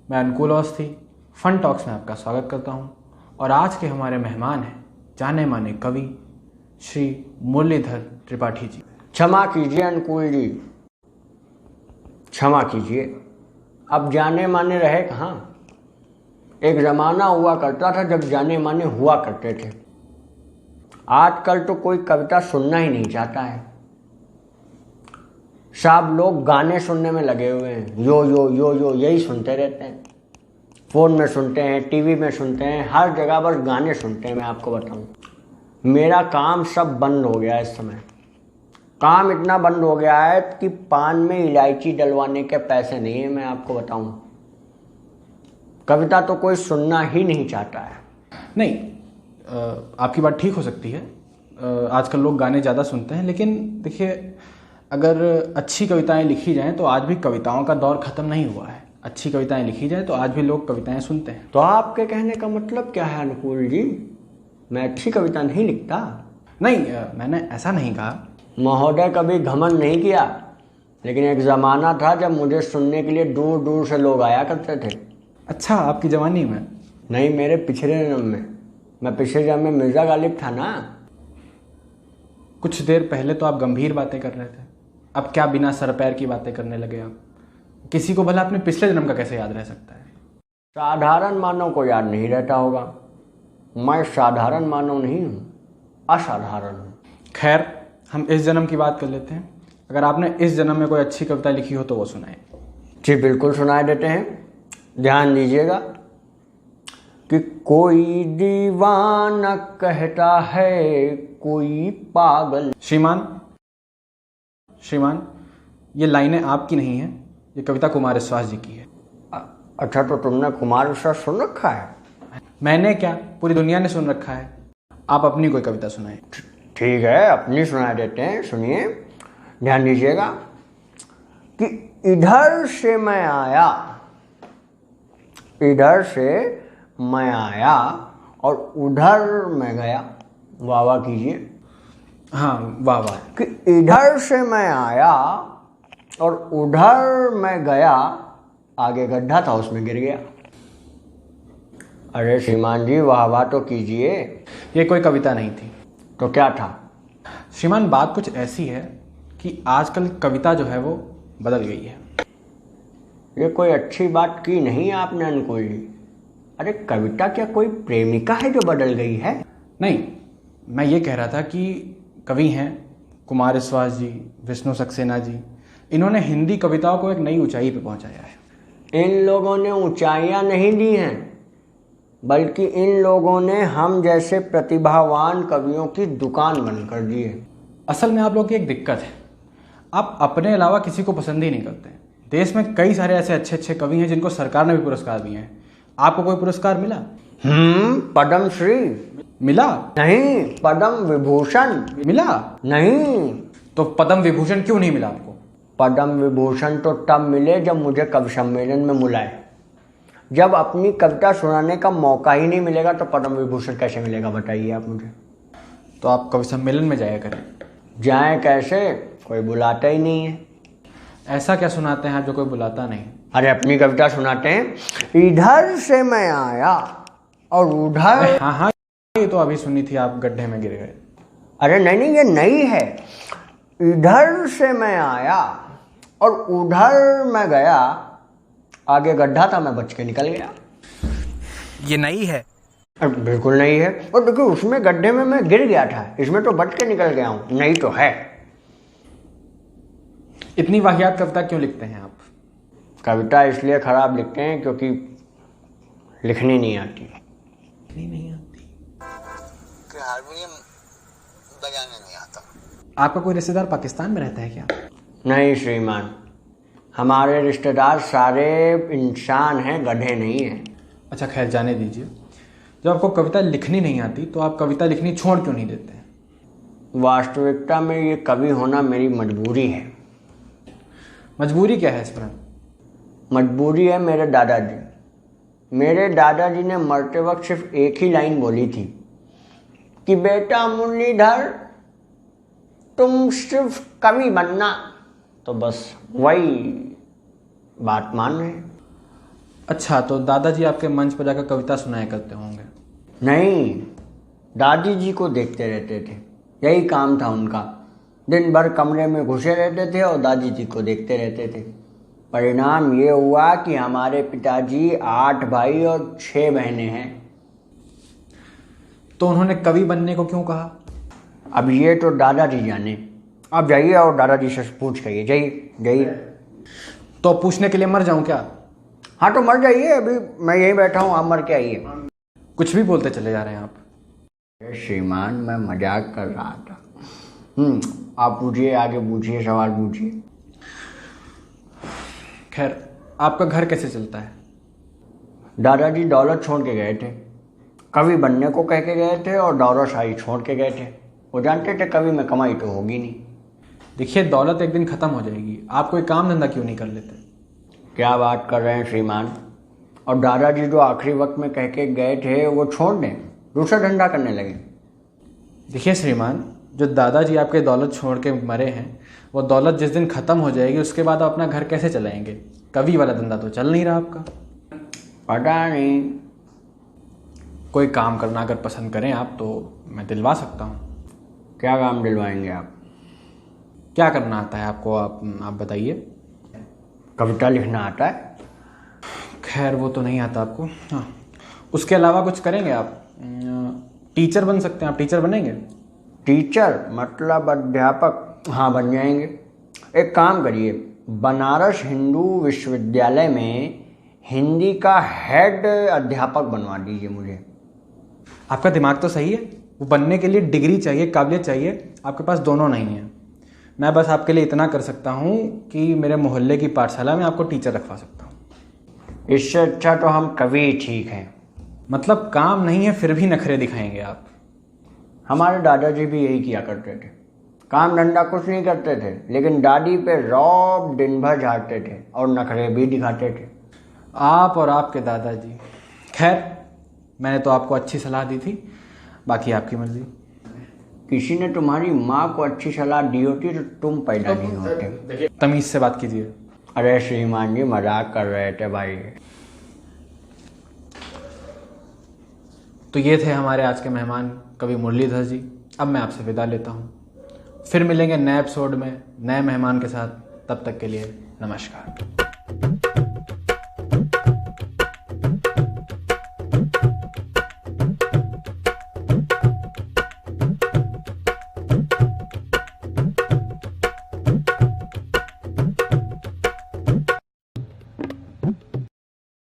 मैं अनुकूल Awasthi fun talks में आपका स्वागत करता हूं और आज के हमारे मेहमान हैं जाने माने कवि श्री मुरलीधर त्रिपाठी जी। क्षमा कीजिए अनुकूल जी, क्षमा कीजिए। अब जाने माने रहे कहाँ। एक ज़माना हुआ करता था जब जाने माने हुआ करते थे। आजकल तो कोई कविता सुनना ही नहीं चाहता है। सब लोग गाने सुनने में लगे हुए हैं। यो यो यो यो यही सुनते रहते हैं। फ़ोन में सुनते हैं, टीवी में सुनते हैं, हर जगह पर गाने सुनते हैं। मैं आपको बताऊं, मेरा काम सब बंद हो गया है इस समय। काम इतना बंद हो गया है कि पान में इलायची डलवाने के पैसे नहीं है। मैं आपको बताऊं, कविता तो कोई सुनना ही नहीं चाहता है। नहीं, आपकी बात ठीक हो सकती है। आजकल लोग गाने ज़्यादा सुनते हैं, लेकिन देखिए, अगर अच्छी कविताएं लिखी जाएं तो आज भी कविताओं का दौर ख़त्म नहीं हुआ है। अच्छी कविताएं लिखी जाएं तो आज भी लोग कविताएं सुनते हैं। तो आपके कहने का मतलब क्या है अनुकूल जी? मैं अच्छी कविता नहीं लिखता? नहीं, मैंने ऐसा नहीं कहा। महोदय कभी घमंड नहीं किया, लेकिन एक ज़माना था जब मुझे सुनने के लिए दूर दूर से लोग आया करते थे। अच्छा, आपकी जवानी में? नहीं, मेरे पिछले जन्म में। मैं पिछले जन्म में मिर्ज़ा गालिब था ना। कुछ देर पहले तो आप गंभीर बातें कर रहे थे, अब क्या बिना सर पैर की बातें करने लगे आप? किसी को भला अपने पिछले जन्म का कैसे याद रह सकता है? साधारण मानव को याद नहीं रहता होगा। मैं साधारण मानव नहीं हूँ, असाधारण हूँ। खैर, हम इस जन्म की बात कर लेते हैं। अगर आपने इस जन्म में कोई अच्छी कविता लिखी हो तो वो सुनाए। जी बिल्कुल, सुनाए देते हैं। ध्यान दीजिएगा कि कोई दीवाना कहता है कोई पागल। श्रीमान, ये लाइनें आपकी नहीं हैं, ये कविता कुमार विश्वास जी की है। अच्छा, तो तुमने कुमार विश्वास सुन रखा है? मैंने क्या, पूरी दुनिया ने सुन रखा है। आप अपनी कोई कविता सुनाएं। ठीक है, अपनी सुना देते हैं। सुनिए, ध्यान दीजिएगा कि इधर से मैं आया, इधर से मैं आया और उधर मैं गया। वाह वाह कीजिए। हाँ, वाह वाह। कि इधर से मैं आया और उधर मैं गया, आगे गड्ढा था उसमें गिर गया। अरे श्रीमान जी, वाह वाह तो कीजिए। ये कोई कविता नहीं थी। तो क्या था? श्रीमान, बात कुछ ऐसी है कि आजकल कविता जो है वो बदल गई है। ये कोई अच्छी बात की नहीं आपने अनुकूल जी। अरे कविता क्या कोई प्रेमिका है जो बदल गई है? नहीं, मैं ये कह रहा था कि कवि हैं कुमार विश्वास जी, विष्णु सक्सेना जी, इन्होंने हिंदी कविताओं को एक नई ऊंचाई पे पहुंचाया है। इन लोगों ने ऊंचाइयां नहीं दी हैं, बल्कि इन लोगों ने हम जैसे प्रतिभावान कवियों की दुकान बंद कर दी है। असल में आप लोगों की एक दिक्कत है, आप अपने अलावा किसी को पसंद ही नहीं करते। देश में कई सारे ऐसे अच्छे अच्छे कवि हैं जिनको सरकार ने भी पुरस्कार दिए हैं। आपको कोई पुरस्कार मिला? पद्म श्री मिला? नहीं। पद्म विभूषण मिला? नहीं। तो पद्म विभूषण क्यों नहीं मिला आपको? पद्म विभूषण तो तब मिले जब मुझे कवि सम्मेलन में बुलाए। जब अपनी कविता सुनाने का मौका ही नहीं मिलेगा तो पद्म विभूषण कैसे मिलेगा, बताइए आप मुझे। तो आप कवि सम्मेलन में जाया करें। जाएं कैसे, कोई बुलाता ही नहीं है। ऐसा क्या सुनाते हैं आप जो कोई बुलाता नहीं? अरे अपनी कविता सुनाते हैं। इधर से मैं आया और उधर। हाँ हाँ, ये तो अभी सुनी थी, आप गड्ढे में गिर गए। अरे नहीं नहीं, ये नई है। इधर से मैं आया और उधर मैं गया, आगे गड्ढा था मैं बच के निकल गया। ये नई है? बिल्कुल नहीं है। और देखिए, उसमें गड्ढे में मैं गिर गया था, इसमें तो बच के निकल गया हूं। नहीं तो है। इतनी वाहियात कविता क्यों लिखते हैं आप? कविता इसलिए खराब लिखते हैं क्योंकि लिखनी नहीं आती। नहीं आती कि हारमोनियम बजाने नहीं आता। आपका कोई रिश्तेदार पाकिस्तान में रहता है क्या? नहीं श्रीमान, हमारे रिश्तेदार सारे इंसान हैं, गधे नहीं हैं। अच्छा खैर, जाने दीजिए। जब आपको कविता लिखनी नहीं आती तो आप कविता लिखनी छोड़ क्यों नहीं देते? वास्तविकता में ये कवि होना मेरी मजबूरी है। मजबूरी क्या है इसमें? मजबूरी है मेरे दादाजी। मेरे दादाजी ने मरते वक्त सिर्फ एक ही लाइन बोली थी कि बेटा मुरलीधर, तुम सिर्फ कवि बनना। तो बस वही बात मान रहे हैं। अच्छा, तो दादाजी आपके मंच पर जाकर कविता सुनाया करते होंगे? नहीं, दादी जी को देखते रहते थे, यही काम था उनका। दिन भर कमरे में घुसे रहते थे और दादी जी को देखते रहते थे। परिणाम ये हुआ कि हमारे पिताजी 8 भाई और 6 बहनें हैं। तो उन्होंने कवि बनने को क्यों कहा? अब ये तो दादाजी जाने। आप जाइए और दादाजी से पूछ करिए। जाइए जाइए। तो पूछने के लिए मर जाऊं क्या? हाँ तो मर जाइए, अभी मैं यहीं बैठा हूँ, आप मर के आइए। कुछ भी बोलते चले जा रहे हैं आप। श्रीमान, मैं मजाक कर रहा था। आप पूछिए, आगे पूछिए, सवाल पूछिए। खैर, आपका घर कैसे चलता है? दादाजी दौलत छोड़ के गए थे, कवि बनने को कह के गए थे और दौलत सारी छोड़ के गए थे। वो जानते थे कवि में कमाई तो होगी नहीं। देखिए, दौलत एक दिन खत्म हो जाएगी, आप कोई काम धंधा क्यों नहीं कर लेते? क्या बात कर रहे हैं श्रीमान? और दादाजी जो आखिरी वक्त में कह के गए थे वो छोड़ दें, दूसरा धंधा करने लगे। देखिए श्रीमान, जो दादाजी आपके दौलत छोड़ के मरे हैं, वो दौलत जिस दिन ख़त्म हो जाएगी उसके बाद आप अपना घर कैसे चलाएंगे? कवि वाला धंधा तो चल नहीं रहा आपका। पता नहीं। कोई काम करना अगर पसंद करें आप तो मैं दिलवा सकता हूँ। क्या काम दिलवाएंगे आप? क्या करना आता है आपको, आप बताइए। कविता लिखना आता है? खैर, वो तो नहीं आता आपको। हाँ, उसके अलावा कुछ करेंगे आप? टीचर बन सकते हैं आप, टीचर बनेंगे? टीचर मतलब अध्यापक? हाँ, बन जाएंगे। एक काम करिए, बनारस हिंदू विश्वविद्यालय में हिंदी का हेड अध्यापक बनवा दीजिए मुझे। आपका दिमाग तो सही है, वो बनने के लिए डिग्री चाहिए, काबिलियत चाहिए, आपके पास दोनों नहीं है। मैं बस आपके लिए इतना कर सकता हूँ कि मेरे मोहल्ले की पाठशाला में आपको टीचर रखवा सकता हूँ। इससे अच्छा तो हम कवि ठीक हैं। मतलब काम नहीं है फिर भी नखरे दिखाएंगे आप? हमारे दादाजी भी यही किया करते थे, काम धंधा कुछ नहीं करते थे, लेकिन दादी पे रौब दिन भर झाड़ते थे और नखरे भी दिखाते थे। आप और आपके दादाजी। खैर, मैंने तो आपको अच्छी सलाह दी थी, बाकी आपकी मर्जी। किसी ने तुम्हारी माँ को अच्छी सलाह दी होती तो तुम पैदा नहीं होते। तमीज से बात कीजिए। अरे श्रीमान जी, मजाक कर रहे थे भाई। तो ये थे हमारे आज के मेहमान कवि मुरलीधर जी। अब मैं आपसे विदा लेता हूँ, फिर मिलेंगे नए एपिसोड में नए मेहमान के साथ। तब तक के लिए नमस्कार।